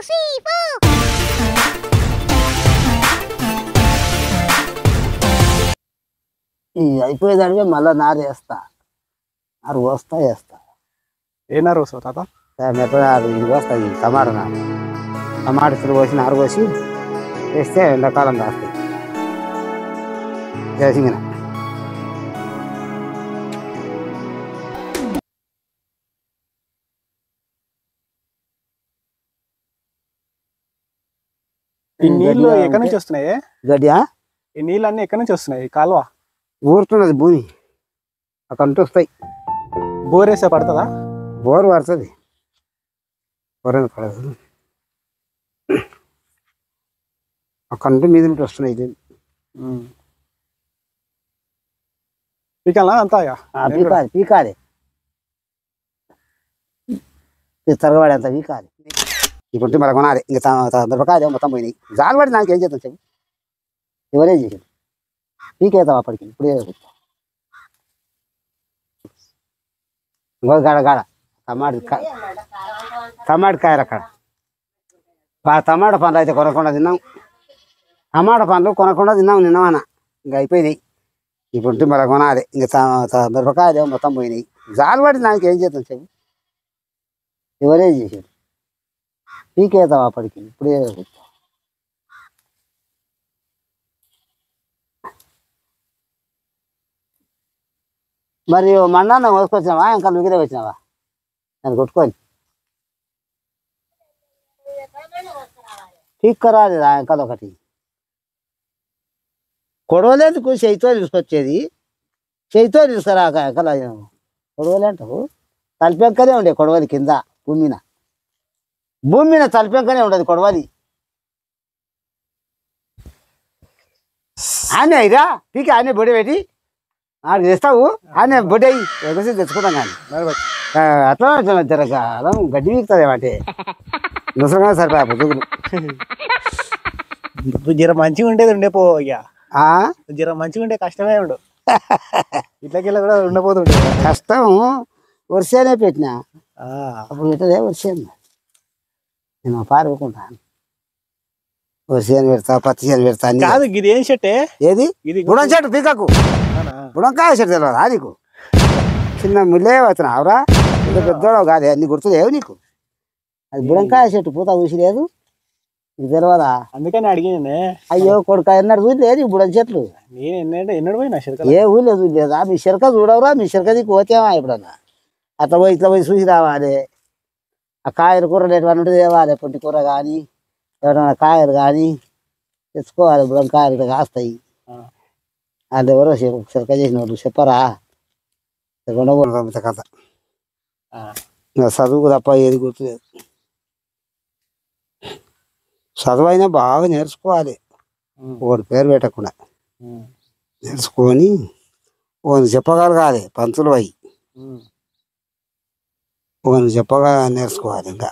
3, 4. అయిపోయేదానివే మళ్ళీ నారు వేస్తా, నారు వస్తా వేస్తా. ఏ నారు వస్తావు తాత? మెత్తనారు ఇది వస్తుంది, టమాటా నారు. టమాటా ఇసులు పోసి నారు పోసి వేస్తే ఎండాకాలం కాస్తాయి. జయసింగిన ఈ నీళ్లు ఎక్కడి నుంచి వస్తున్నాయి? గడ్డియా ఈ నీళ్ళు అన్ని ఎక్కడి నుంచి వస్తున్నాయి? కాలువ ఊరుతున్నది భూమి, అక్కడ వస్తాయి. బోర్ వేసే పడుతుందా? బోరు పడుతుంది, బోర్ పడదు. అక్కడ మీద నుండి వస్తున్నాయి. పీకాలా అంతా? పీకాలి పీకాలి, తరగబడి అంతా పీకాలి. ఇప్పుడు మళ్ళీ కొనాలి. ఇంకా మిరపకాయలు మొత్తం పోయినాయి. జాలు పడి నాకు ఏం చేద్దాం చెప్పు, ఎవరేం చేసాడు? పీకేద్దాం అప్పటికి. ఇప్పుడే గాడ గాడ టమాటా కాయలు అక్కడ. టమాటా పండ్లు అయితే కొనకుండా తిన్నాం, టమాటా పండ్లు కొనకుండా తిన్నాం నిన్నమాన. ఇంకా అయిపోయినాయి. ఇప్పుడు మళ్ళీ కొనాలి. ఇంకా మిరపకాయలు మొత్తం పోయినాయి. జాలు పడి నాకు ఏం చేద్దాం చెప్పు, ఎవరేం చేసాడు? పీకేద్దాం అప్పటికి. ఇప్పుడే మరి మన్నాన్న మోసుకొచ్చినావా, ఇంకా మిగిలే వచ్చినావా? నేను కొట్టుకొని పీక్కరాలి. ఇంకా ఒకటి కొడవలేందుకు, చేయితో తీసుకొచ్చేది. చేయితో తీసుకురా ఎంకల కొడవలే అంటావు. తలిపెంకనే ఉండే కొడవలి కింద, భూమి మీద తలిపెంకనే ఉండదు కొడవలి. ఆనే అయిరా పీకి, ఆనే బొడి పెట్టి ఆడికి తెస్తావు. ఆనే బొడి అయ్యి ఎగసి తెచ్చుకుంటాం. కానీ అట్లా జరగ గడ్డి వీక్తుంది ఏమంటే ముసలిగా సరిపోయా పొద్దుగులు. జర మంచిగా ఉండేది ఉండే పో. ఇక జర మంచిగా ఉండే కష్టమే ఉండు. ఇట్లకెళ్ళ కూడా ఉండబోతుండే కష్టం. వర్షానే పెట్టినా అప్పుడు పెట్టదే వర్షాన్ని. నేను పారుకుంటాను. వర్షాన్ని పెడతా, పత్తి చేను పెడతా. కాదు ఇది ఏం చెట్టే? ఏది? ఇది బుడం చెట్టు. పీకకు, బుడంకాయ చెట్టు తెలియదు నీకు? చిన్న ముల్లే అవుతున్నావురా, పెద్దోడవు కాదే. అన్ని గుర్తులేవు నీకు? అది బుడంకాయ చెట్టు, పూత చూసిలేదు నీకు తెలియదా? అందుకని అడిగింది. అయ్యో కొడుక, ఎన్నడు చూడలేదు ఈ బుడం చెట్లు. నేను ఎన్నడు పోయినా ఏ ఊళ్ళో చూడలేదా? మీ శిరక చూడవురా? మీ శిరక దిక్కు పోతేమా ఎప్పుడన్నా? అట్లా పోయి ఇట్లా పోయి చూసి రావాలి. ఆ కాయలు కూరలు ఎటువంటి ఉంటుంది తేవాలి. పొట్టి కూర కానీ ఎవరైనా కాయలు కానీ తెచ్చుకోవాలి. బుడంకాయలు ఇట్లా కాస్తాయి. అది ఎవరో శిరక చేసిన వాళ్ళు చెప్పరా? కథ చదువుకు తప్ప ఏది గుర్తులేదు. చదువు అయినా బాగా నేర్చుకోవాలి. ఒకటి పేరు పెట్టకుండా నేర్చుకొని ఒకరిని చెప్పగలగాలి. పంతులు అయ్యి ఒకరిని చెప్పగా నేర్చుకోవాలి. ఇంకా